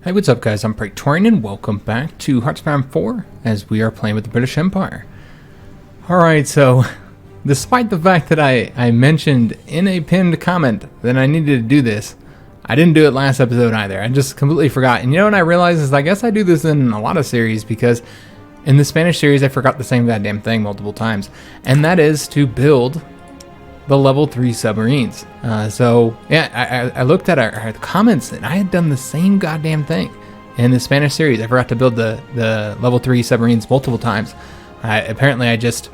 Hey, what's up guys, I'm Praetorian and welcome back to Hearthstone 4 as we are playing with the British Empire. Alright, so despite the fact that I mentioned in a pinned comment that I needed to do this, I didn't do it last episode either. I just completely forgot. And you know what I realized is I guess I do this in a lot of series because in the Spanish series I forgot the same goddamn thing multiple times. And that is to build the level 3 submarines. So yeah, I looked at our comments and I had done the same goddamn thing in the Spanish series. I forgot to build the level 3 submarines multiple times. Apparently I guess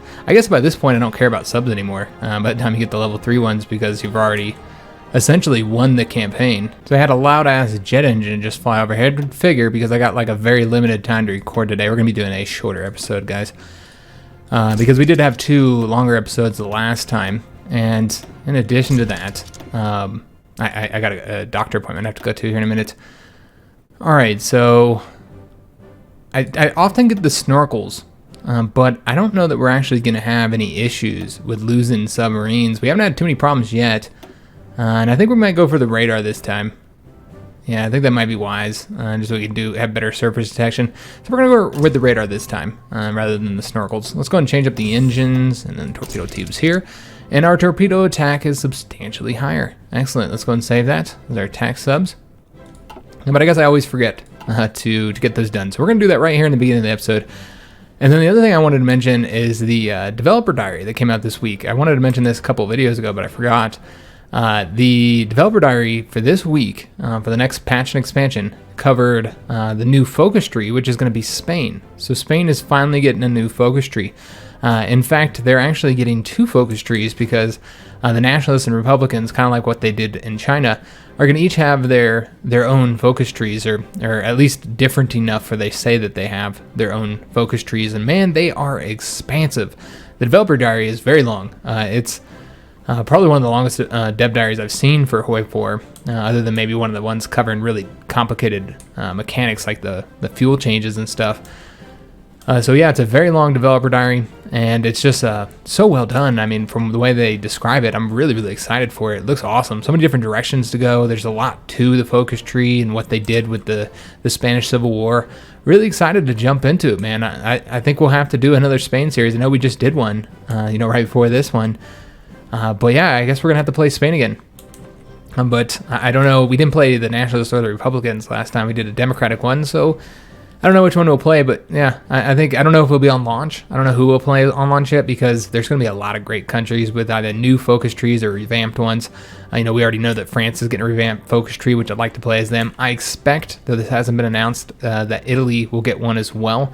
by this point I don't care about subs anymore by the time you get the level 3 ones, because you've already essentially won the campaign. So I had a loud ass jet engine just fly overhead. Figure, because I got like a very limited time to record today. We're gonna be doing a shorter episode, guys, because we did have 2 longer episodes the last time. And in addition to that, I got a doctor appointment I have to go to here in a minute. Alright, so I often get the snorkels, but I don't know that we're actually going to have any issues with losing submarines. We haven't had too many problems yet, and I think we might go for the radar this time. Yeah, I think that might be wise, just so we can have better surface detection. So we're going to go with the radar this time, rather than the snorkels. Let's go ahead and change up the engines, and then torpedo tubes here. And our torpedo attack is substantially higher. Excellent, let's go ahead and save that. Those are attack subs. But I guess I always forget to get those done. So we're going to do that right here in the beginning of the episode. And then the other thing I wanted to mention is the developer diary that came out this week. I wanted to mention this a couple of videos ago, but I forgot. The developer diary for this week, for the next patch and expansion, covered the new focus tree, which is going to be Spain. So Spain is finally getting a new focus tree. In fact, they're actually getting 2 focus trees because the Nationalists and Republicans, kind of like what they did in China, are going to each have their own focus trees, or at least different enough where they say that they have their own focus trees. And man, they are expansive. The developer diary is very long. It's probably one of the longest dev diaries I've seen for HOI4, other than maybe one of the ones covering really complicated mechanics like the fuel changes and stuff. So yeah, it's a very long developer diary, and it's just so well done. I mean, from the way they describe it, I'm really, really excited for it. It looks awesome. So many different directions to go. There's a lot to the focus tree and what they did with the Spanish Civil War. Really excited to jump into it, man. I think we'll have to do another Spain series. I know we just did one, right before this one. But yeah, I guess we're going to have to play Spain again. But I don't know. We didn't play the Nationalists or the Republicans last time. We did a Democratic one, so I don't know which one we'll play, but yeah, I don't know if we'll be on launch. I don't know who will play on launch yet, because there's going to be a lot of great countries with either new focus trees or revamped ones. We already know that France is getting a revamped focus tree, which I'd like to play as them. I expect, though this hasn't been announced, that Italy will get one as well.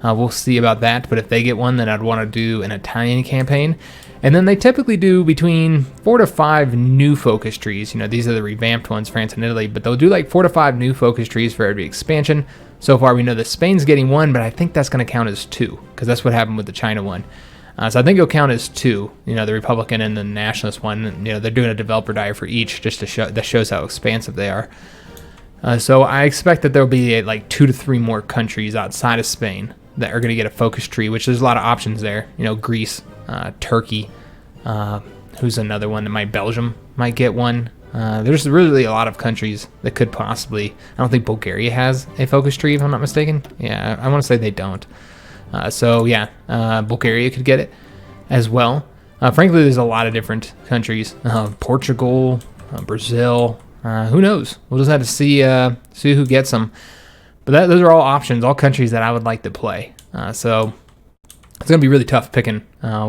We'll see about that, but if they get one, then I'd want to do an Italian campaign. And then they typically do between 4 to 5 new focus trees. These are the revamped ones, France and Italy, but they'll do like 4 to 5 new focus trees for every expansion. So far we know that Spain's getting 1, but I think that's going to count as 2, because that's what happened with the China one. So I think it'll count as 2, the Republican and the Nationalist one. They're doing a developer diary for each, just to show that shows how expansive they are. So I expect that there'll be like 2 to 3 more countries outside of Spain that are going to get a focus tree, which there's a lot of options there. Greece, Turkey, who's another one that Belgium might get one. There's really a lot of countries that could possibly. I don't think Bulgaria has a focus tree, if I'm not mistaken. Yeah, I want to say they don't. So yeah, Bulgaria could get it as well. Frankly, there's a lot of different countries. Portugal, Brazil. Who knows? We'll just have to see who gets them. But those are all options, all countries that I would like to play. So it's going to be really tough picking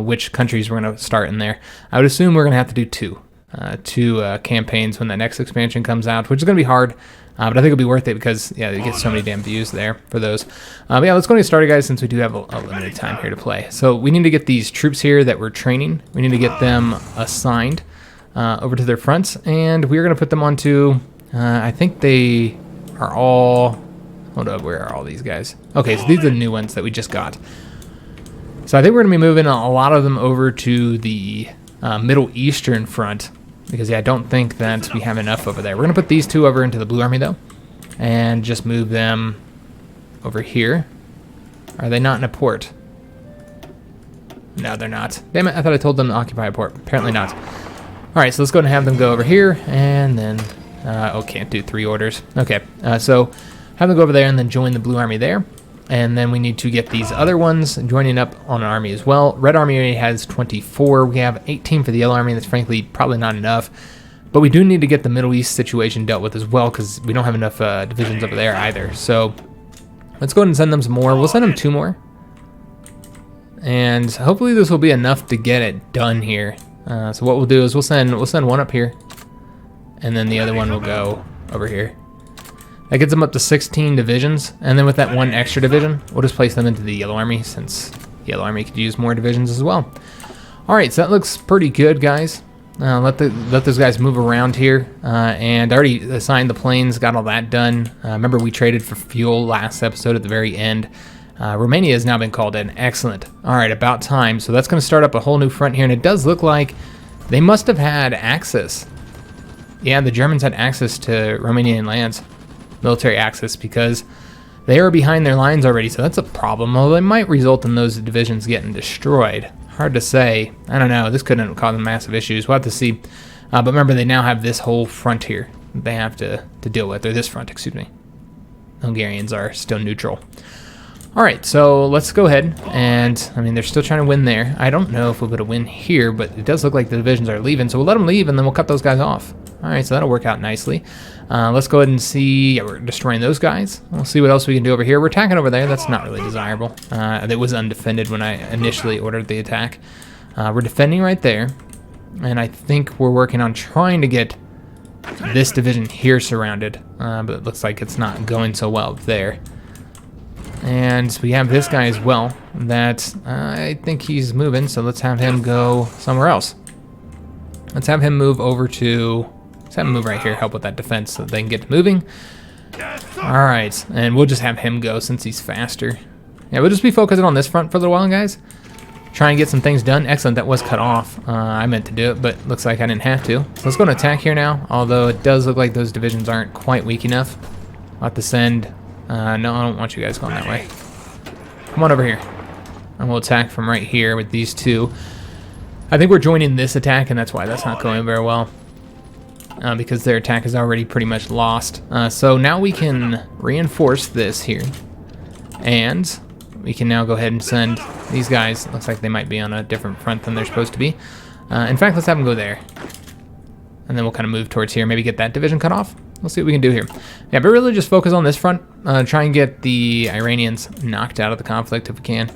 which countries we're going to start in there. I would assume we're going to have to do 2 campaigns when the next expansion comes out, which is going to be hard, but I think it'll be worth it because, yeah, you get so many damn views there for those. But yeah, let's go and get started, guys, since we do have a limited time here to play. So we need to get these troops here that we're training. We need to get them assigned over to their fronts, and we're going to put them onto, I think they are all... Hold up, where are all these guys? Okay, so these are the new ones that we just got. So I think we're going to be moving a lot of them over to the Middle Eastern front, because yeah, I don't think that we have enough over there. We're going to put these 2 over into the Blue Army, though, and just move them over here. Are they not in a port? No, they're not. Damn it, I thought I told them to occupy a port. Apparently not. All right, so let's go ahead and have them go over here, and then... can't do 3 orders. Okay, so have them go over there and then join the blue army there. And then we need to get these other ones joining up on an army as well. Red army already has 24. We have 18 for the yellow army. That's frankly probably not enough. But we do need to get the Middle East situation dealt with as well, because we don't have enough divisions over there either. So let's go ahead and send them some more. We'll send them 2 more. And hopefully this will be enough to get it done here. So what we'll do is we'll send one up here, and then the other one will go over here. That gets them up to 16 divisions, and then with that 1 extra division, we'll just place them into the yellow army, since the yellow army could use more divisions as well. All right, so that looks pretty good, guys. Let those guys move around here, and I already assigned the planes, got all that done. Remember, we traded for fuel last episode at the very end. Romania has now been called in. Excellent. All right, about time. So that's going to start up a whole new front here, and it does look like they must have had access. Yeah, the Germans had access to Romanian lands, military access, because they are behind their lines already, so that's a problem. Although it might result in those divisions getting destroyed. Hard to say. I don't know. This couldn't cause massive issues. We'll have to see. But remember, they now have this whole front here they have to deal with, or this front, excuse me. Hungarians are still neutral. All right, so let's go ahead, and I mean, they're still trying to win there. I don't know if we'll be able to win here, but it does look like the divisions are leaving, so we'll let them leave, and then we'll cut those guys off. All right, so that'll work out nicely. Let's go ahead and see. Yeah, we're destroying those guys. We'll see what else we can do over here. We're attacking over there. That's not really desirable. It was undefended when I initially ordered the attack. We're defending right there, and I think we're working on trying to get this division here surrounded, but it looks like it's not going so well there. And we have this guy as well that I think he's moving, so let's have him go somewhere else. Let's have him move over to, let's have him move right here, help with that defense so that they can get moving. All right, and we'll just have him go since he's faster. Yeah, we'll just be focusing on this front for a little while, guys. Try and get some things done. Excellent, that was cut off. I meant to do it, but looks like I didn't have to. So let's go and attack here now, although it does look like those divisions aren't quite weak enough. I'll have to send... no, I don't want you guys going that way. Come on over here. And we'll attack from right here with these 2. I think we're joining this attack, and that's why that's not going very well. Because their attack is already pretty much lost. So now we can reinforce this here. And we can now go ahead and send these guys. Looks like they might be on a different front than they're supposed to be. In fact, let's have them go there. And then we'll kind of move towards here. Maybe get that division cut off. We'll see what we can do here. Yeah, but really just focus on this front. Try and get the Iranians knocked out of the conflict if we can.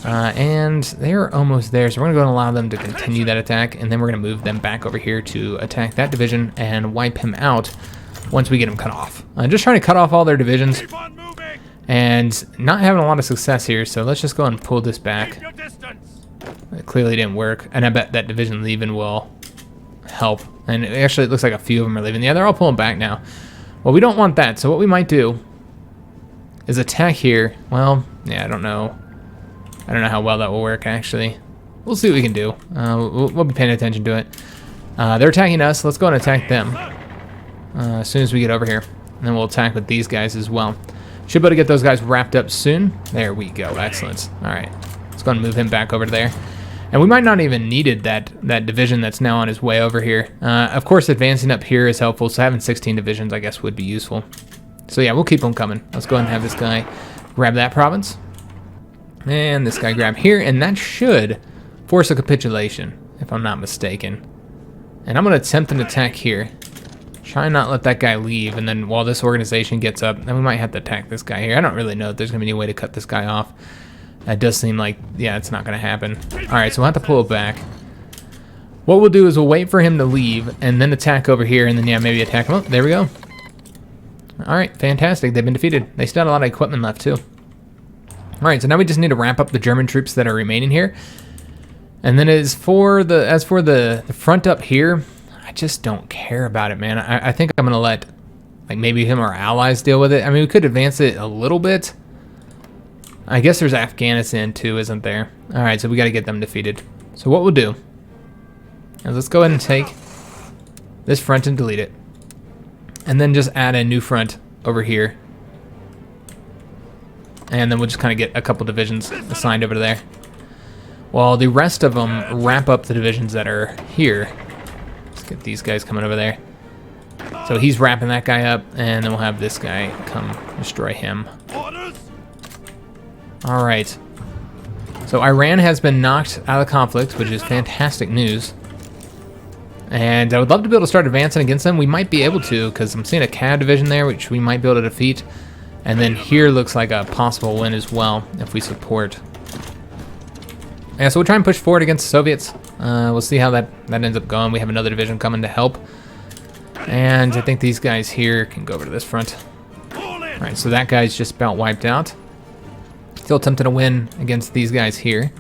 And they're almost there, so we're going to go and allow them to continue that attack, and then we're going to move them back over here to attack that division and wipe him out once we get him cut off. Just trying to cut off all their divisions and not having a lot of success here, so let's just go and pull this back. It clearly didn't work, and I bet that division leaving will help. And actually, it looks like a few of them are leaving. Yeah, they're all pulling back now. Well, we don't want that, so what we might do is attack here. Well, yeah, I don't know how well that will work, actually. We'll see what we can do. We'll be paying attention to it. They're attacking us. Let's go and attack them as soon as we get over here. And then we'll attack with these guys as well. Should be able to get those guys wrapped up soon. There we go. Excellent. All right. Let's go and move him back over to there. And we might not even needed that division that's now on his way over here. Of course, advancing up here is helpful, so having 16 divisions, I guess, would be useful. So yeah, we'll keep them coming. Let's go ahead and have this guy grab that province. And this guy grab here, and that should force a capitulation, if I'm not mistaken. And I'm going to attempt an attack here. Try and not let that guy leave, and then while this organization gets up, then we might have to attack this guy here. I don't really know if there's going to be any way to cut this guy off. That does seem like, yeah, it's not going to happen. All right, so we'll have to pull it back. What we'll do is we'll wait for him to leave and then attack over here, and then, yeah, maybe attack him. Oh, there we go. All right, fantastic. They've been defeated. They still had a lot of equipment left, too. All right, so now we just need to ramp up the German troops that are remaining here. And then as for the front up here, I just don't care about it, man. I think I'm going to let, like, maybe him or allies deal with it. I mean, we could advance it a little bit. I guess there's Afghanistan too, isn't there? All right, so we got to get them defeated. So what we'll do is let's go ahead and take this front and delete it. And then just add a new front over here. And then we'll just kind of get a couple divisions assigned over there. While the rest of them wrap up the divisions that are here. Let's get these guys coming over there. So he's wrapping that guy up, and then we'll have this guy come destroy him. All right. So Iran has been knocked out of the conflict, which is fantastic news. And I would love to be able to start advancing against them. We might be able to, because I'm seeing a CAD division there, which we might be able to defeat. And then here looks like a possible win as well, if we support. Yeah, so we'll try and push forward against the Soviets. We'll see how that ends up going. We have another division coming to help. And I think these guys here can go over to this front. All right, so that guy's just about wiped out. Still attempting to win against these guys here.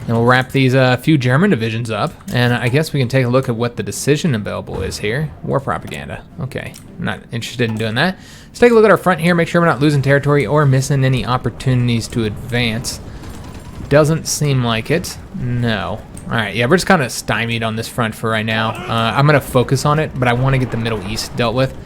And we'll wrap these few German divisions up. And I guess we can take a look at what the decision available is here. War propaganda. Okay, I'm not interested in doing that. Let's take a look at our front here. Make sure we're not losing territory or missing any opportunities to advance. Doesn't seem like it. No. All right, yeah, we're just kind of stymied on this front for right now. I'm going to focus on it, but I want to get the Middle East dealt with.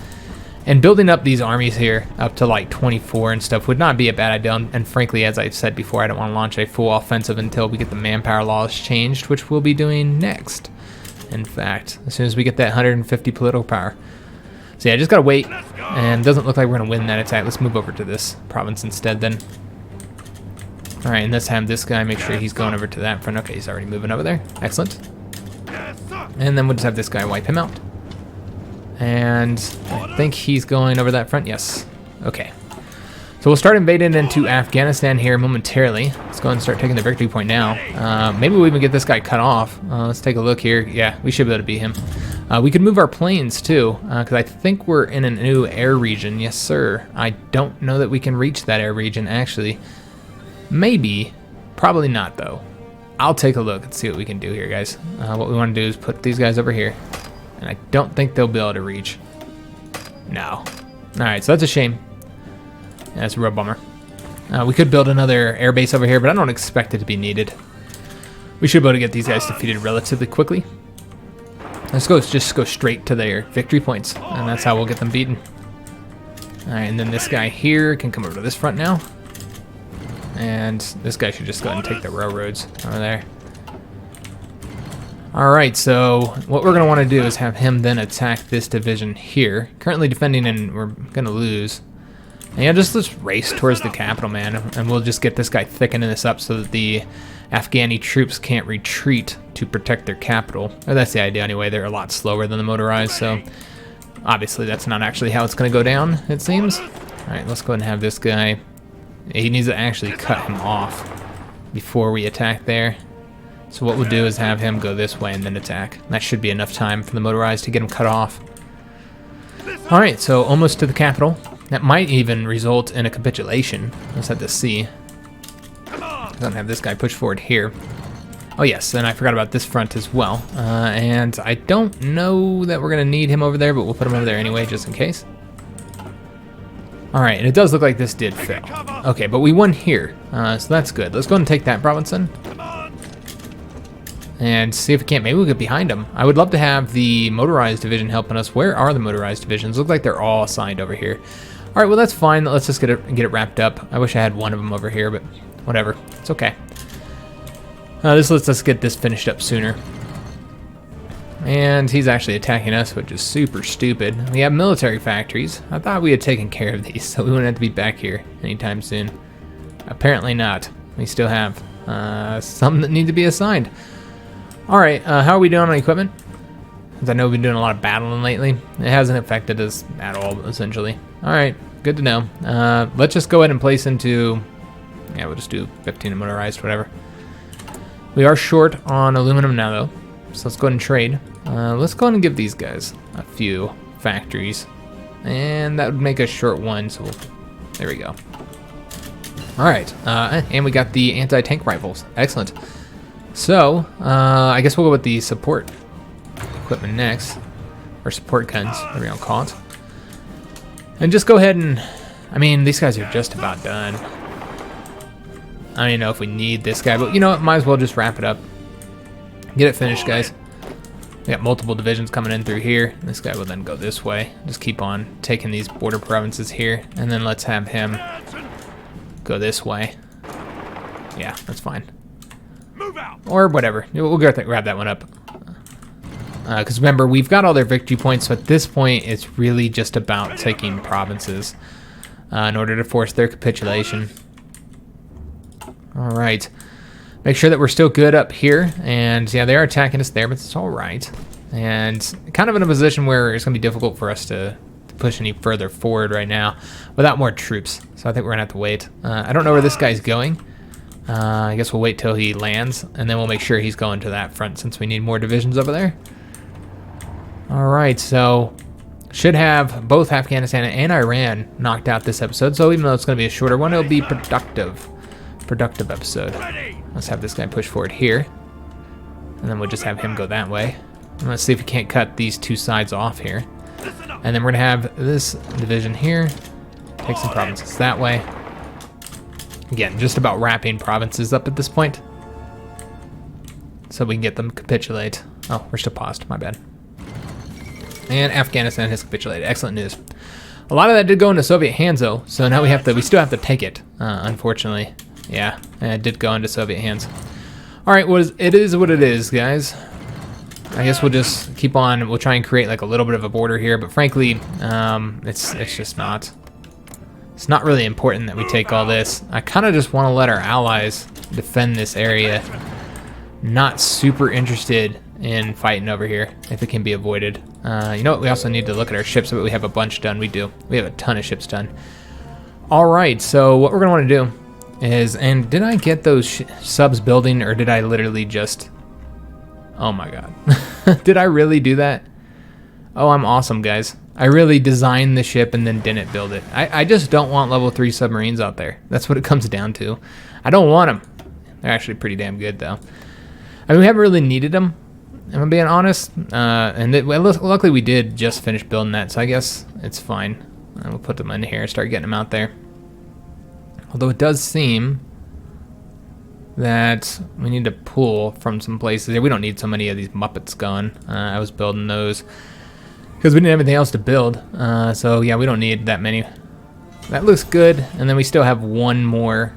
And building up these armies here up to like 24 and stuff would not be a bad idea. And frankly, as I've said before, I don't want to launch a full offensive until we get the manpower laws changed, which we'll be doing next. In fact, as soon as we get that 150 political power. So yeah, I just got to wait. And it doesn't look like we're going to win that attack. Let's move over to this province instead then. All right, and let's have this guy make sure he's going over to that front. Okay, he's already moving over there. Excellent. And then we'll just have this guy wipe him out. And I think he's going over that front. Yes. Okay. So we'll start invading into Afghanistan here momentarily. Let's go ahead and start taking the victory point now. Maybe we'll even get this guy cut off. Let's take a look here. Yeah, we should be able to beat him. We could move our planes too, because I think we're in a new air region. Yes, sir. I don't know that we can reach that air region, actually. Maybe. Probably not, though. I'll take a look and see what we can do here, guys. What we want to do is put these guys over here. And I don't think they'll be able to reach. No. Alright, so that's a shame. Yeah, that's a real bummer. We could build another air base over here, but I don't expect it to be needed. We should be able to get these guys defeated relatively quickly. Let's just go straight to their victory points. And that's how we'll get them beaten. Alright, and then this guy here can come over to this front now. And this guy should just go ahead and take the railroads over there. Alright, so what we're going to want to do is have him then attack this division here. Currently defending, and we're going to lose. And yeah, let's race towards the capital, man. And we'll just get this guy thickening this up so that the Afghani troops can't retreat to protect their capital. Or that's the idea anyway. They're a lot slower than the motorized, so obviously that's not actually how it's going to go down, it seems. Alright, let's go ahead and have this guy. He needs to actually cut him off before we attack there. So what we'll do is have him go this way and then attack. That should be enough time for the motorized to get him cut off. Alright, so almost to the capital. That might even result in a capitulation. Let's have to see. I'm gonna have this guy push forward here. Oh yes, and I forgot about this front as well. And I don't know that we're gonna need him over there, but we'll put him over there anyway, just in case. Alright, and it does look like this did fail. Okay, but we won here, so that's good. Let's go ahead and take that province then. And see if we can't. Maybe we'll get behind them. I would love to have the motorized division helping us. Where are the motorized divisions? Look like they're all assigned over here. All right, well that's fine. Let's just get it wrapped up. I wish I had one of them over here, but whatever. It's okay. This lets us get this finished up sooner. And he's actually attacking us, which is super stupid. We have military factories. I thought we had taken care of these, so we wouldn't have to be back here anytime soon. Apparently not. We still have some that need to be assigned. Alright, how are we doing on equipment? Because I know we've been doing a lot of battling lately. It hasn't affected us at all, essentially. Alright, good to know. Let's just go ahead and place into... Yeah, we'll just do 15 motorized, whatever. We are short on aluminum now, though. So let's go ahead and trade. Let's go ahead and give these guys a few factories. And that would make us short one, so there we go. Alright, and we got the anti-tank rifles. Excellent. So, I guess we'll go with the support equipment next. Or support guns, whatever you want to call it. And just go ahead and... I mean, these guys are just about done. I don't even know if we need this guy, but you know what? Might as well just wrap it up. Get it finished, guys. We got multiple divisions coming in through here. This guy will then go this way. Just keep on taking these border provinces here. And then let's have him go this way. Yeah, that's fine. Or whatever. We'll grab that one up. Because remember, we've got all their victory points, so at this point, it's really just about taking provinces in order to force their capitulation. All right. Make sure that we're still good up here. And yeah, they are attacking us there, but it's all right. And kind of in a position where it's going to be difficult for us to push any further forward right now without more troops. So I think we're going to have to wait. I don't know where this guy's going. I guess we'll wait till he lands, and then we'll make sure he's going to that front since we need more divisions over there. All right, so should have both Afghanistan and Iran knocked out this episode. So even though it's going to be a shorter one, it'll be productive episode. Let's have this guy push forward here, and then we'll just have him go that way. And let's see if we can't cut these two sides off here. And then we're going to have this division here, take some provinces that way. Again, just about wrapping provinces up at this point, so we can get them capitulate. Oh, we're still paused, my bad. And Afghanistan has capitulated. Excellent news. A lot of that did go into Soviet hands though, so now we still have to take it, unfortunately. Yeah, it did go into Soviet hands. All right, it is what it is, guys. I guess we'll just keep on. We'll try and create like a little bit of a border here, but frankly, it's just not. It's not really important that we take all this. I kind of just want to let our allies defend this area. Not super interested in fighting over here if it can be avoided. You know what? We also need to look at our ships, but we have a bunch done. We do. We have a ton of ships done. All right, so what we're going to want to do is, and did I get those subs building, or did I literally just... Oh my god. Did I really do that? Oh, I'm awesome, guys. I really designed the ship and then didn't build it. I just don't want level 3 submarines out there. That's what it comes down to. I don't want them. They're actually pretty damn good, though. I mean, we haven't really needed them, if I'm being honest. Luckily, we did just finish building that, so I guess it's fine. We'll put them in here and start getting them out there. Although it does seem that we need to pull from some places. We don't need so many of these Muppets going. I was building those because we didn't have anything else to build. So yeah, we don't need that many. That looks good. And then we still have one more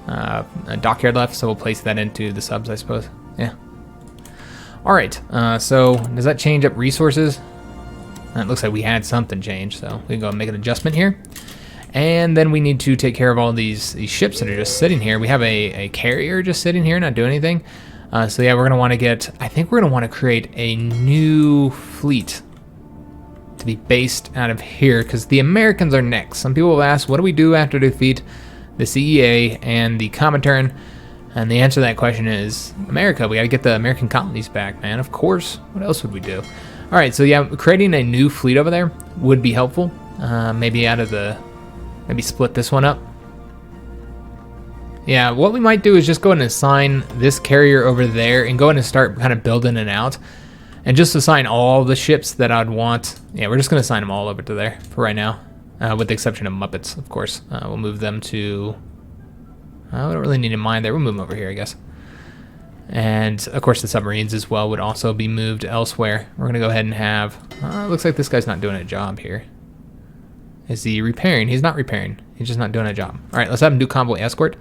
dockyard left, so we'll place that into the subs, I suppose. Yeah. All right. So does that change up resources? It looks like we had something change, so we can go and make an adjustment here. And then we need to take care of all these ships that are just sitting here. We have a carrier just sitting here, not doing anything. So yeah, we're gonna want to get, I think we're gonna want to create a new fleet to be based out of here, because the Americans are next. Some people have asked, what do we do after defeat the CEA and the Comintern? And the answer to that question is America. We gotta get the American colonies back, man. Of course. What else would we do? All right, so yeah, creating a new fleet over there would be helpful. Maybe split this one up. Yeah, what we might do is just go ahead and assign this carrier over there and go ahead and start kind of building it out. And just assign all the ships that I'd want. Yeah, we're just going to assign them all over to there for right now. With the exception of Muppets, of course. We'll move them to... we don't really need to mind there. We'll move them over here, I guess. And, of course, the submarines as well would also be moved elsewhere. We're going to go ahead and have... looks like this guy's not doing a job here. Is he repairing? He's not repairing. He's just not doing a job. All right, let's have him do convoy escort.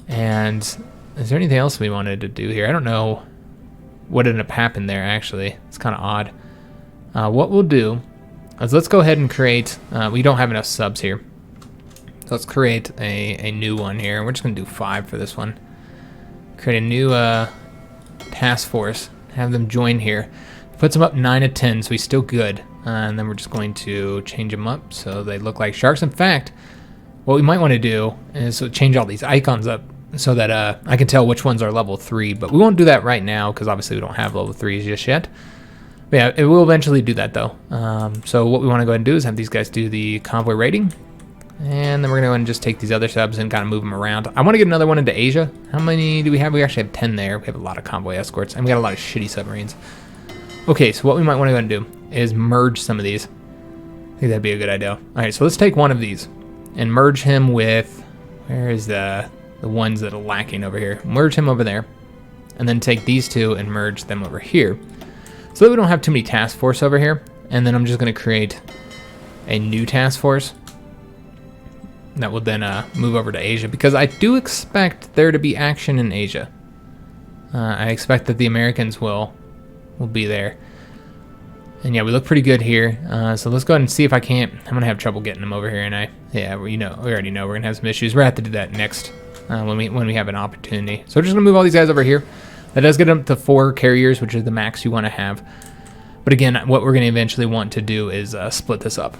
And is there anything else we wanted to do here? I don't know what ended up happening there, actually. It's kind of odd. What we'll do is let's go ahead and create... we don't have enough subs here. So let's create a new one here. We're just going to do 5 for this one. Create a new task force. Have them join here. Puts them up 9 of 10, so he's still good. And then we're just going to change them up so they look like sharks. In fact, what we might want to do is change all these icons up so that I can tell which ones are level 3. But we won't do that right now because obviously we don't have level 3s just yet. But yeah, it will eventually do that though. So what we want to go ahead and do is have these guys do the convoy rating. And then we're going to go ahead and just take these other subs and kind of move them around. I want to get another one into Asia. How many do we have? We actually have 10 there. We have a lot of convoy escorts. And we got a lot of shitty submarines. Okay, so what we might want to go and do is merge some of these. I think that'd be a good idea. All right, so let's take one of these and merge him with, where is the ones that are lacking over here? Merge him over there, and then take these two and merge them over here, so that we don't have too many task force over here. And then I'm just going to create a new task force that will then move over to Asia, because I do expect there to be action in Asia. I expect that the Americans will will be there. And yeah, we look pretty good here. So let's go ahead and see if I can't. I'm gonna have trouble getting them over here, and we already know we're gonna have some issues. We're gonna have to do that next when we have an opportunity. So we're just gonna move all these guys over here. That does get them to 4 carriers, which is the max you want to have. But again, what we're gonna eventually want to do is split this up.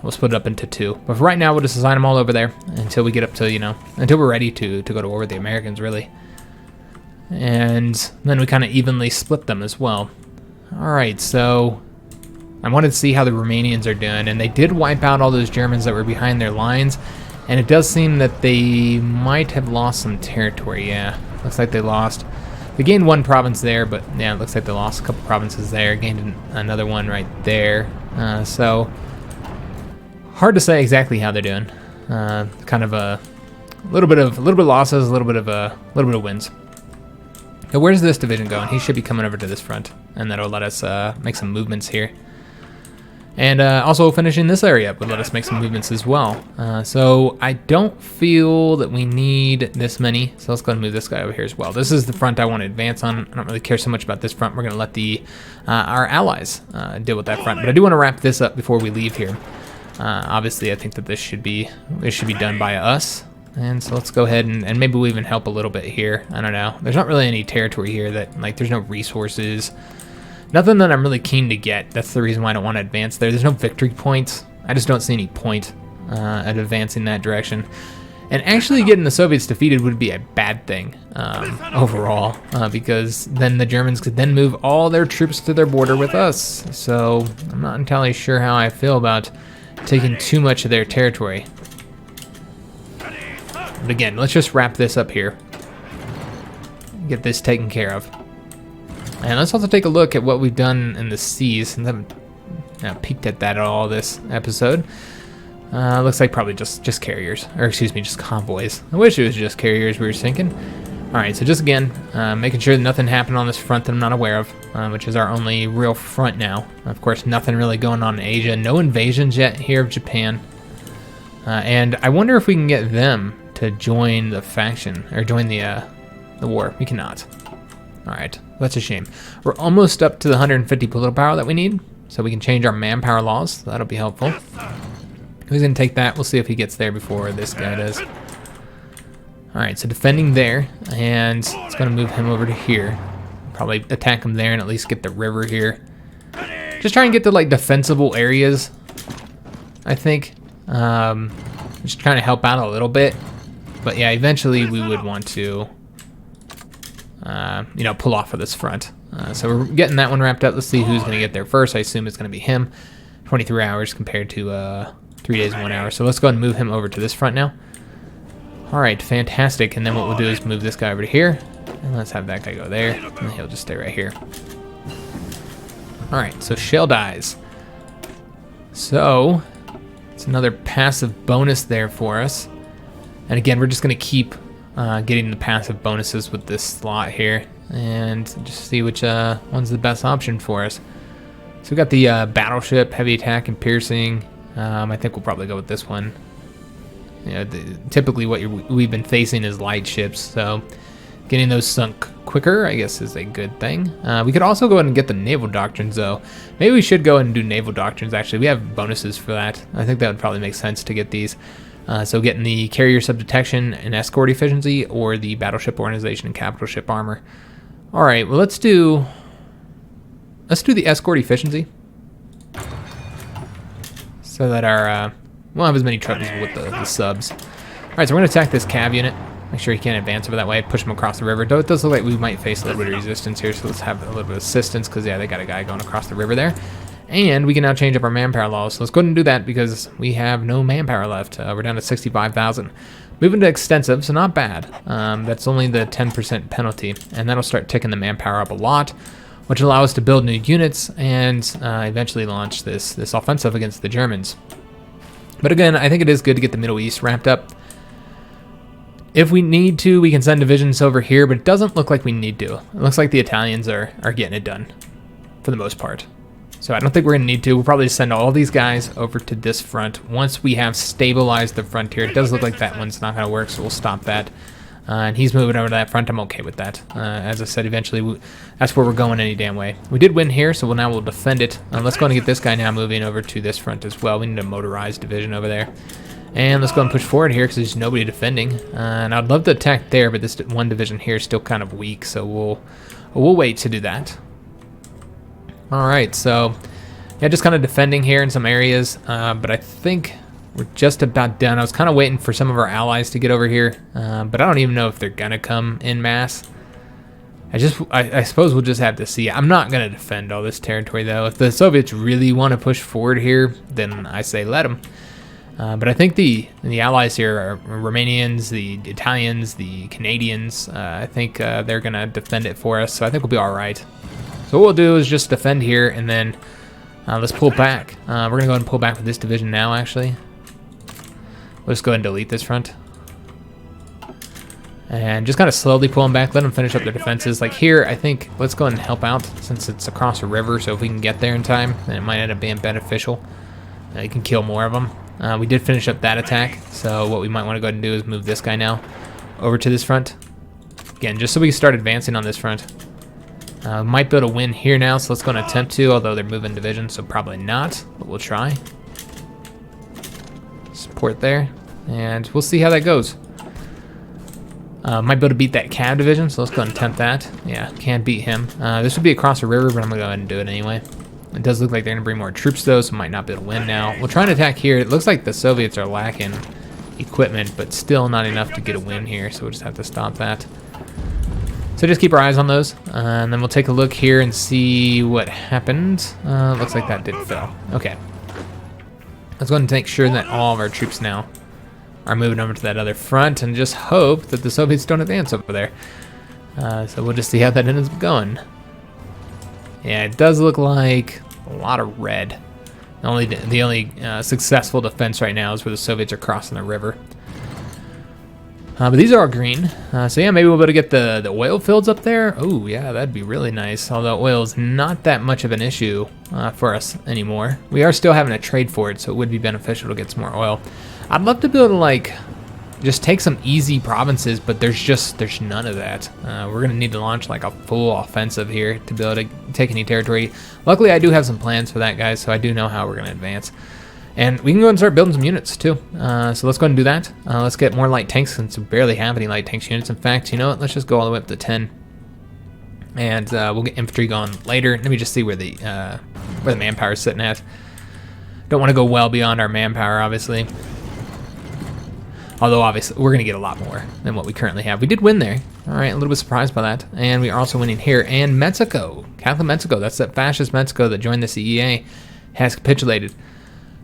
We'll split it up into 2. But for right now, we'll just assign them all over there until we get up to until we're ready to go to war with the Americans, really. And then we kind of evenly split them as well. All right, so I wanted to see how the Romanians are doing, and they did wipe out all those Germans that were behind their lines, and it does seem that they might have lost some territory. Yeah, looks like they lost. They gained 1 province there, but yeah, it looks like they lost a couple provinces there, gained another one right there. So hard to say exactly how they're doing. Kind of a little bit of losses, a little bit of wins. So where's this division going? He should be coming over to this front, and that'll let us make some movements here. And also finishing this area up would let us make some movements as well. So I don't feel that we need this many. So let's go and move this guy over here as well. This is the front I want to advance on. I don't really care so much about this front. We're going to let our allies deal with that front. But I do want to wrap this up before we leave here. Obviously, I think that this should be done by us. And so let's go ahead and maybe we'll even help a little bit here. I don't know. There's not really any territory here that, like, there's no resources. Nothing that I'm really keen to get. That's the reason why I don't want to advance there. There's no victory points. I just don't see any point at advancing that direction. And actually getting the Soviets defeated would be a bad thing overall, because then the Germans could then move all their troops to their border with us. So I'm not entirely sure how I feel about taking too much of their territory. But again, let's just wrap this up here. Get this taken care of. And let's also take a look at what we've done in the seas, since I haven't peeked at that at all this episode. Looks like probably just carriers, or excuse me, just convoys. I wish it was just carriers we were sinking. Alright, so just again, making sure that nothing happened on this front that I'm not aware of, which is our only real front now. Of course, nothing really going on in Asia. No invasions yet here of Japan. And I wonder if we can get them to join the faction, or join the war. We cannot. Alright, that's a shame. We're almost up to the 150 political power that we need, so we can change our manpower laws. So that'll be helpful. Who's going to take that? We'll see if he gets there before this guy does. Alright, so defending there, and it's going to move him over to here. Probably attack him there and at least get the river here. Just try and get to, like, defensible areas, I think. Just trying to help out a little bit. But yeah, eventually we would want to, pull off of this front. So we're getting that one wrapped up. Let's see who's going to get there first. I assume it's going to be him. 23 hours compared to 3 days and 1 hour. So let's go ahead and move him over to this front now. All right, fantastic. And then what we'll do is move this guy over to here. And let's have that guy go there. And he'll just stay right here. All right, so shell dies. So it's another passive bonus there for us. And again, we're just going to keep getting the passive bonuses with this slot here. And just see which one's the best option for us. So we got the battleship, heavy attack, and piercing. I think we'll probably go with this one. Typically what we've been facing is light ships, so getting those sunk quicker, I guess, is a good thing. We could also go ahead and get the naval doctrines, though. Maybe we should go ahead and do naval doctrines, actually. We have bonuses for that. I think that would probably make sense to get these. So getting the carrier sub-detection and escort efficiency, or the battleship organization and capital ship armor. All right, well, let's do the escort efficiency, so that our we'll have as many troubles with the subs. All right, so we're gonna attack this cav unit. Make sure he can't advance over that way. Push him across the river. Though it does look like we might face a little bit of resistance here, so let's have a little bit of assistance, because yeah, they got a guy going across the river there. And we can now change up our manpower laws. So let's go ahead and do that, because we have no manpower left. We're down to 65,000. Moving to extensive, so not bad. That's only the 10% penalty, and that'll start ticking the manpower up a lot, which will allow us to build new units and eventually launch this offensive against the Germans. But again, I think it is good to get the Middle East wrapped up. If we need to, we can send divisions over here, but it doesn't look like we need to. It looks like the Italians are getting it done, for the most part. So I don't think we're going to need to. We'll probably send all these guys over to this front once we have stabilized the frontier. It does look like that one's not going to work, so we'll stop that. And he's moving over to that front. I'm okay with that. As I said, eventually that's where we're going any damn way. We did win here, so we'll defend it. Let's go and get this guy now moving over to this front as well. We need a motorized division over there. And let's go and push forward here because there's nobody defending. And I'd love to attack there, but this one division here is still kind of weak, so we'll wait to do that. All right, so yeah, just kind of defending here in some areas, but I think we're just about done. I was kind of waiting for some of our allies to get over here, but I don't even know if they're gonna come in masse. I suppose we'll just have to see. I'm not gonna defend all this territory though. If the Soviets really want to push forward here, then I say let them. But I think the allies here are Romanians, the Italians, the Canadians. I think they're gonna defend it for us, so I think we'll be all right. So what we'll do is just defend here, and then let's pull back. We're gonna go ahead and pull back with this division now, actually. We'll just go ahead and delete this front. And just kind of slowly pull them back, let them finish up their defenses. Like here, I think, let's go ahead and help out since it's across a river, so if we can get there in time, then it might end up being beneficial. You can kill more of them. We did finish up that attack, so what we might want to go ahead and do is move this guy now over to this front. Again, just so we can start advancing on this front. Might be able to win here now, so let's go and attempt to, although they're moving divisions, so probably not, but we'll try. Support there, and we'll see how that goes. Might be able to beat that Cav division, so let's go and attempt that. Yeah, can't beat him. This would be across a river, but I'm going to go ahead and do it anyway. It does look like they're going to bring more troops, though, so might not be able to win now. We'll try and attack here. It looks like the Soviets are lacking equipment, but still not enough to get a win here, so we'll just have to stop that. So just keep our eyes on those, and then we'll take a look here and see what happened. Looks like that did fail. Okay. Let's go ahead and make sure that all of our troops now are moving over to that other front, and just hope that the Soviets don't advance over there. So we'll just see how that ends up going. Yeah, it does look like a lot of red. The only successful defense right now is where the Soviets are crossing the river. But these are all green. So yeah, maybe we'll be able to get the oil fields up there. Oh yeah, that'd be really nice. Although oil is not that much of an issue for us anymore. We are still having to trade for it, so it would be beneficial to get some more oil. I'd love to be able to like just take some easy provinces, but there's none of that. We're gonna need to launch like a full offensive here to be able to take any territory. Luckily, I do have some plans for that, guys, so I do know how we're gonna advance. And we can go and start building some units too. So let's go ahead and do that. Let's get more light tanks since we barely have any light tanks units. In fact, you know what? Let's just go all the way up to 10. And we'll get infantry going later. Let me just see where the manpower is sitting at. Don't want to go well beyond our manpower, obviously. Although, obviously, we're going to get a lot more than what we currently have. We did win there. All right, a little bit surprised by that. And we are also winning here. And Mexico, Catholic Mexico, that's that fascist Mexico that joined the CEA, has capitulated.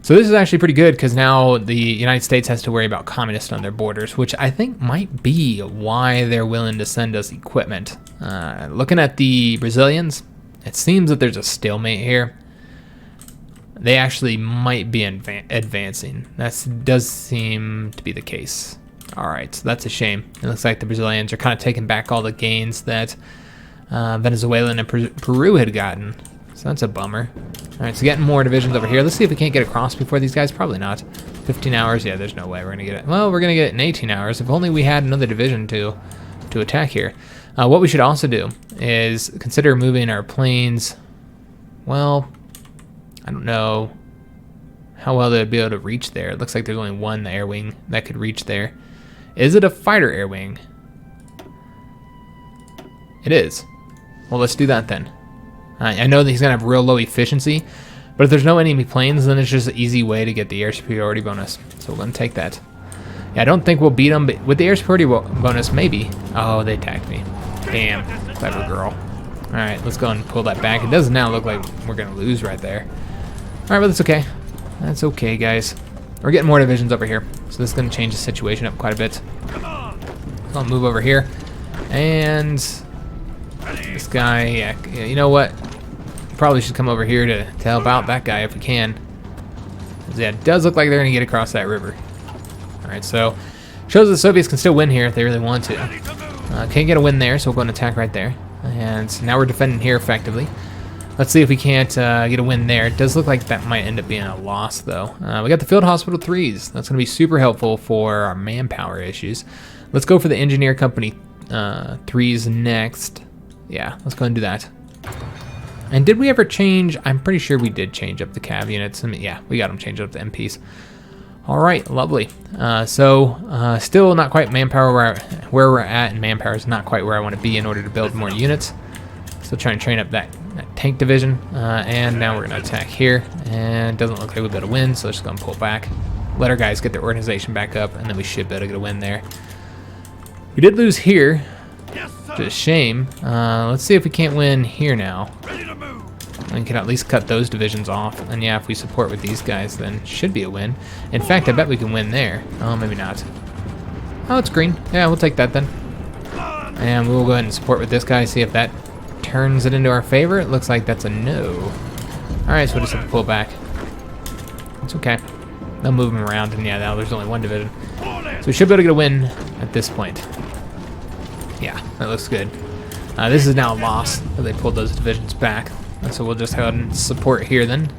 So this is actually pretty good because now the United States has to worry about communists on their borders, which I think might be why they're willing to send us equipment. Looking at the Brazilians, it seems that there's a stalemate here. They actually might be advancing. That does seem to be the case. All right, so that's a shame. It looks like the Brazilians are kind of taking back all the gains that Venezuela and Peru had gotten. So that's a bummer. All right, so getting more divisions over here. Let's see if we can't get across before these guys. Probably not. 15 hours? Yeah, there's no way we're going to get it. Well, we're going to get it in 18 hours. If only we had another division to attack here. What we should also do is consider moving our planes. Well, I don't know how well they'd be able to reach there. It looks like there's only one air wing that could reach there. Is it a fighter air wing? It is. Well, let's do that then. I know that he's going to have real low efficiency, but if there's no enemy planes, then it's just an easy way to get the air superiority bonus. So we're going to take that. Yeah, I don't think we'll beat them, but with the air superiority bonus, maybe. Oh, they attacked me. Damn, clever girl. All right, let's go and pull that back. It does now look like we're going to lose right there. All right, but that's okay. That's okay, guys. We're getting more divisions over here, so this is going to change the situation up quite a bit. I'll move over here. And this guy, yeah, you know what? Probably should come over here to help out that guy if we can. Yeah, it does look like they're going to get across that river. All right, so shows the Soviets can still win here if they really want to. Can't get a win there, so we'll go and attack right there. And now we're defending here effectively. Let's see if we can't get a win there. It does look like that might end up being a loss, though. We got the Field Hospital 3s. That's going to be super helpful for our manpower issues. Let's go for the Engineer Company 3s next. Yeah, let's go and do that. And did we ever change? I'm pretty sure we did change up the cav units. I mean, yeah, we got them changed up to MPs. All right, lovely. Still not quite manpower where we're at, and manpower is not quite where I want to be in order to build more units. Still trying to train up that tank division, and now we're going to attack here, and it doesn't look like we'll be able to win, so let's just go and pull back. Let our guys get their organization back up, and then we should be able to get a win there. We did lose here, which is a shame. Let's see if we can't win here now. We can at least cut those divisions off, and yeah, if we support with these guys, then it should be a win. In fact, I bet we can win there. Oh, maybe not. Oh, it's green. Yeah, we'll take that then. And we'll go ahead and support with this guy, see if that turns it into our favor. It looks like that's a no. Alright, so we'll just have to pull back. It's okay. They'll move them around, and yeah, now there's only one division. So we should be able to get a win at this point. Yeah, that looks good. This is now a loss, but they pulled those divisions back. And so we'll just go ahead and support here then.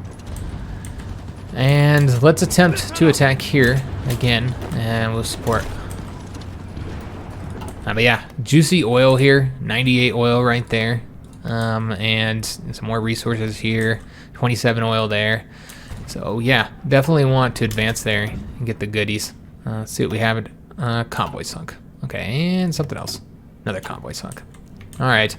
And let's attempt to attack here again, and we'll support. But yeah, juicy oil here, 98 oil right there. And some more resources here, 27 oil there. So yeah, definitely want to advance there and get the goodies. Let's see what we have. Convoy sunk. Okay, and something else. Another convoy sunk. All right.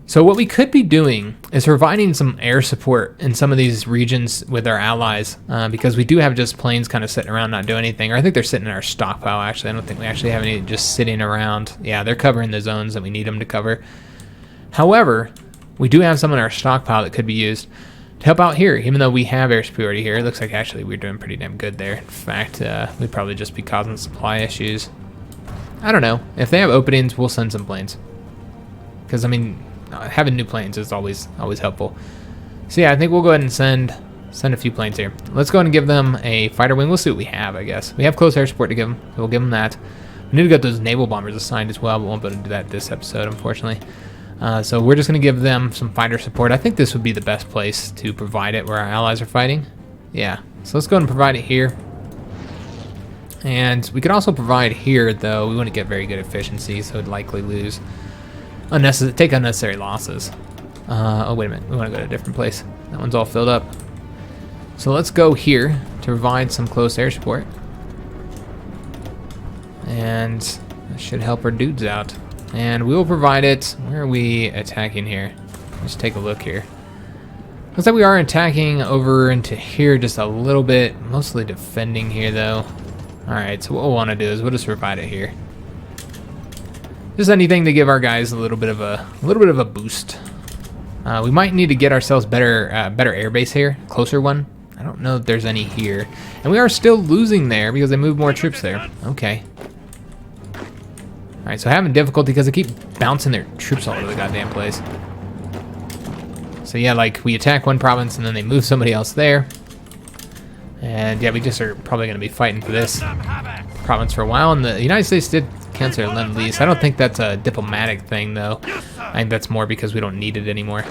So what we could be doing is providing some air support in some of these regions with our allies, because we do have just planes kind of sitting around not doing anything. Or I think they're sitting in our stockpile, actually. I don't think we actually have any just sitting around. Yeah, they're covering the zones that we need them to cover. However, we do have some in our stockpile that could be used to help out here, even though we have air superiority here. It looks like actually we're doing pretty damn good there. In fact, we'd probably just be causing supply issues. I don't know. If they have openings, we'll send some planes. Because, I mean, having new planes is always helpful. So yeah, I think we'll go ahead and send a few planes here. Let's go ahead and give them a fighter wing. We'll see what we have, I guess. We have close air support to give them, so we'll give them that. We need to get those naval bombers assigned as well, but we won't be able to do that this episode, unfortunately. So we're just going to give them some fighter support. I think this would be the best place to provide it where our allies are fighting. Yeah, so let's go ahead and provide it here. And we could also provide here, though. We wouldn't get very good efficiency, so we'd likely lose. Take unnecessary losses. Oh, wait a minute. We want to go to a different place. That one's all filled up. So let's go here to provide some close air support. And that should help our dudes out. And we will provide it. Where are we attacking here? Let's take a look here. Looks like we are attacking over into here just a little bit. Mostly defending here, though. Alright, so what we'll want to do is we'll just provide it here. Just anything to give our guys a little bit of a boost. We might need to get ourselves better air base here, closer one. I don't know if there's any here, and we are still losing there because they moved more troops there. Okay. All right, so having difficulty because they keep bouncing their troops all over the goddamn place. So yeah, like we attack one province and then they move somebody else there, and yeah, we just are probably going to be fighting for this province for a while. And the United States did cancel their Lend-Lease. I don't think that's a diplomatic thing, though. I think that's more because we don't need it anymore.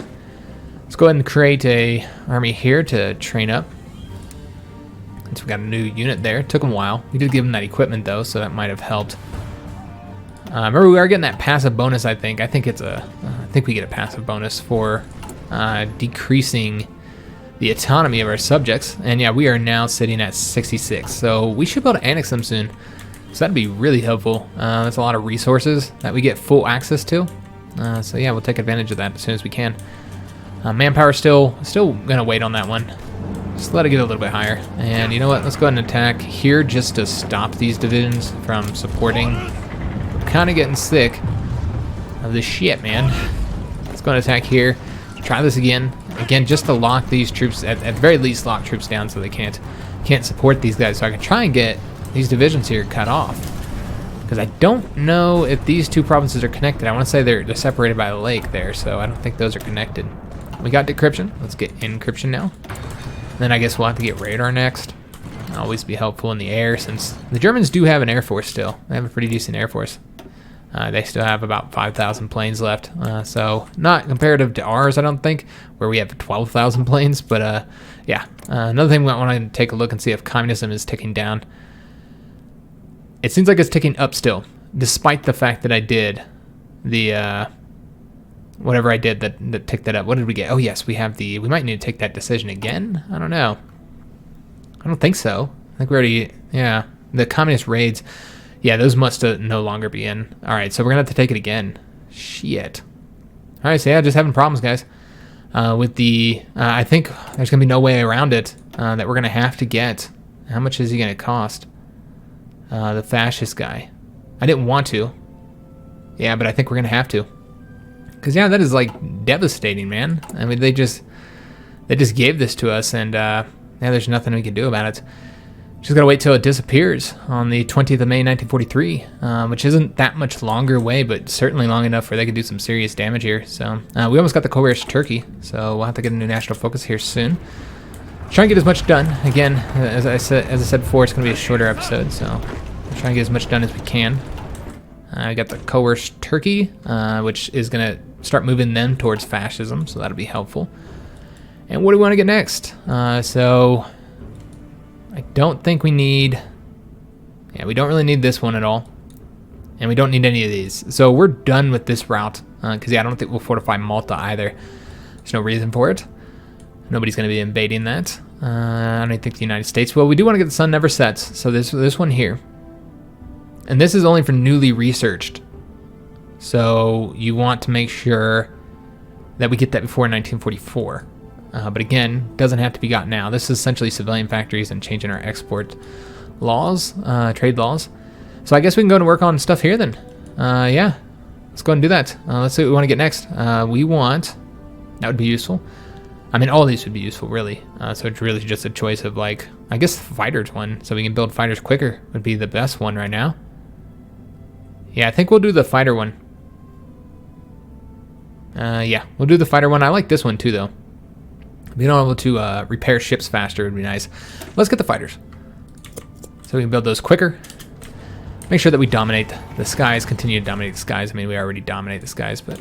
Let's go ahead and create a army here to train up. So we got a new unit there. It took them a while. We did give them that equipment, though, so that might have helped. Remember, we are getting that passive bonus, I think. I think we get a passive bonus for decreasing the autonomy of our subjects. And yeah, we are now sitting at 66. So we should be able to annex them soon. So that'd be really helpful. That's a lot of resources that we get full access to. So yeah, we'll take advantage of that as soon as we can. Manpower still gonna wait on that one. Just let it get a little bit higher. And you know what? Let's go ahead and attack here just to stop these divisions from supporting. I'm kind of getting sick of this shit, man. Let's go and attack here. Try this again. Again, just to lock these troops, at the very least lock troops down so they can't support these guys. So I can try and get these divisions here cut off, because I don't know if these two provinces are connected. I want to say they're separated by a lake there, so I don't think those are connected. We got decryption. Let's get encryption now. Then I guess we'll have to get radar next. Always be helpful in the air, since the Germans do have an air force still. They have a pretty decent air force. They still have about 5,000 planes left, so not comparative to ours, I don't think, where we have 12,000 planes. But yeah, another thing we want to take a look and see if communism is ticking down. it seems like it's ticking up still, despite the fact that I did the whatever I did that ticked that up. What did we get? Oh yes, we have the. We might need to take that decision again. I don't know. I don't think so. I think we already. Yeah, the communist raids. Yeah, those must no longer be in. All right, so we're gonna have to take it again. Shit. All right, so yeah, just having problems, guys. With the, I think there's gonna be no way around it. That we're gonna have to get. How much is he gonna cost? The fascist guy. I didn't want to. Yeah, but I think we're gonna have to. Cause yeah, that is like devastating, man. I mean, they just gave this to us, and yeah, there's nothing we can do about it. Just gotta wait till it disappears on the 20th of May, 1943, which isn't that much longer away, but certainly long enough where they could do some serious damage here. So we almost got the coerced Turkey, so we'll have to get a new national focus here soon. Try and get as much done. Again, as I said before, it's gonna be a shorter episode, so we'll try and get as much done as we can. I got the coerced Turkey, which is gonna start moving them towards fascism, so that'll be helpful. And what do we want to get next? So I don't think we need. Yeah, we don't really need this one at all, and we don't need any of these. So we're done with this route, because yeah, I don't think we'll fortify Malta either. There's no reason for it. Nobody's going to be invading that. I don't even think the United States will. We do want to get the sun never sets. So this one here, and this is only for newly researched. So you want to make sure that we get that before 1944. But again, doesn't have to be got now. This is essentially civilian factories and changing our export laws, trade laws. So I guess we can go to work on stuff here then. Yeah, let's go ahead and do that. Let's see what we want to get next. We want, that would be useful. I mean, all these would be useful, really. So it's really just a choice of, like, I guess the fighters one, so we can build fighters quicker, would be the best one right now. Yeah, I think we'll do the fighter one. Yeah, we'll do the fighter one. I like this one too, though. Being able to repair ships faster would be nice. Let's get the fighters, so we can build those quicker. Make sure that we dominate the skies, continue to dominate the skies. I mean, we already dominate the skies, but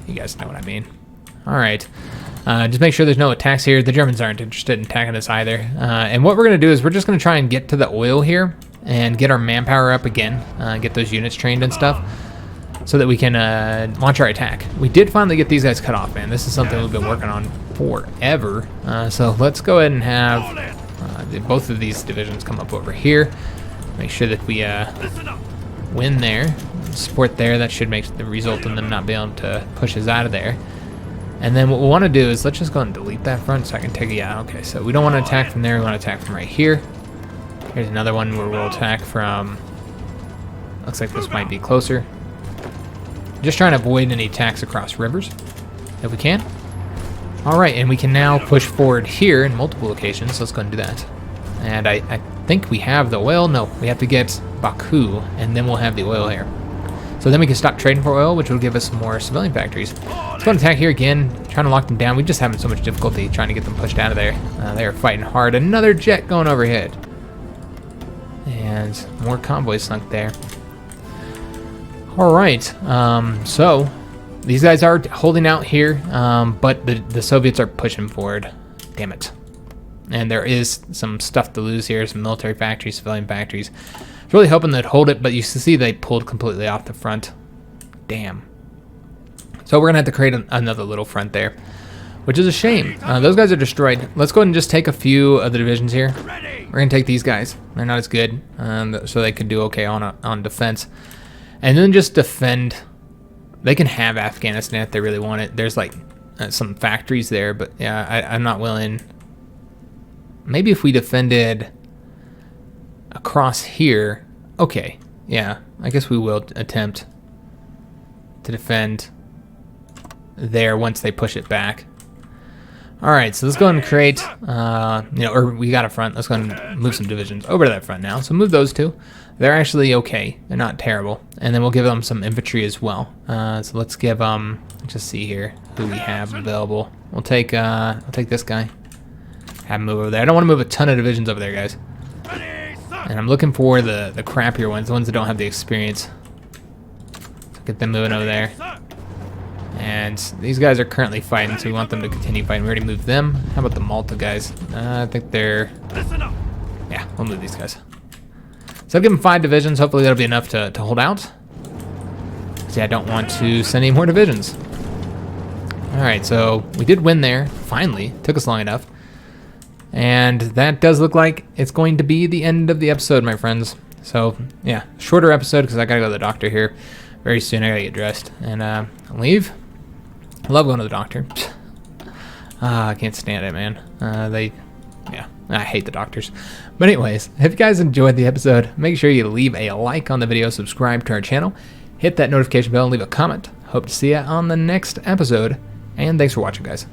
you guys know what I mean. All right. Just make sure there's no attacks here. The Germans aren't interested in attacking us either. And what we're going to do is we're just going to try and get to the oil here and get our manpower up again, get those units trained and stuff, so that we can launch our attack. We did finally get these guys cut off, man. This is something we've been working on forever. So let's go ahead and have both of these divisions come up over here. Make sure that we win there. Support there. That should make the result in them not being able to push us out of there. And then what we want to do is let's just go and delete that front so I can take it out. Okay, so we don't want to attack from there. We want to attack from right here. Here's another one where we'll attack from. Looks like this might be closer. Just trying to avoid any attacks across rivers if we can. All right, and we can now push forward here in multiple locations. So let's go and do that. And I think we have the oil. No, we have to get Baku, and then we'll have the oil here. So then we can stop trading for oil, which will give us some more civilian factories. Let's go and attack here again, trying to lock them down. We're just having so much difficulty trying to get them pushed out of there. They are fighting hard. Another jet going overhead. And more convoys sunk there. All right, so these guys are holding out here, but the Soviets are pushing forward. Damn it. And there is some stuff to lose here, some military factories, civilian factories. I was really hoping they'd hold it, but you see they pulled completely off the front. Damn. So we're going to have to create another little front there, which is a shame. Those guys are destroyed. Let's go ahead and just take a few of the divisions here. We're going to take these guys. They're not as good, so they could do okay on defense. And then just defend. They can have Afghanistan if they really want it. There's like some factories there, but yeah, I'm not willing. Maybe if we defended across here. Okay, yeah, I guess we will attempt to defend there once they push it back. All right, so let's go ahead and create, or we got a front. Let's go ahead and move some divisions over to that front now. So move those two. They're actually okay. They're not terrible. And then we'll give them some infantry as well. So let's give let's just see here who we have available. We'll take I'll take this guy. Have him move over there. I don't want to move a ton of divisions over there, guys. And I'm looking for the crappier ones, the ones that don't have the experience. So get them moving over there. And these guys are currently fighting, so we want them to continue fighting. We already moved them. How about the Malta guys? I think they're... Yeah, we'll move these guys. So I've given 5 divisions. Hopefully that'll be enough to hold out. See, I don't want to send any more divisions. Alright, so we did win there. Finally. Took us long enough. And that does look like it's going to be the end of the episode, my friends. So, yeah, shorter episode because I gotta go to the doctor here very soon. I gotta get dressed and leave. I love going to the doctor. I can't stand it, man. I hate the doctors. But anyways, if you guys enjoyed the episode, make sure you leave a like on the video, subscribe to our channel, hit that notification bell, and leave a comment. Hope to see you on the next episode. And thanks for watching, guys.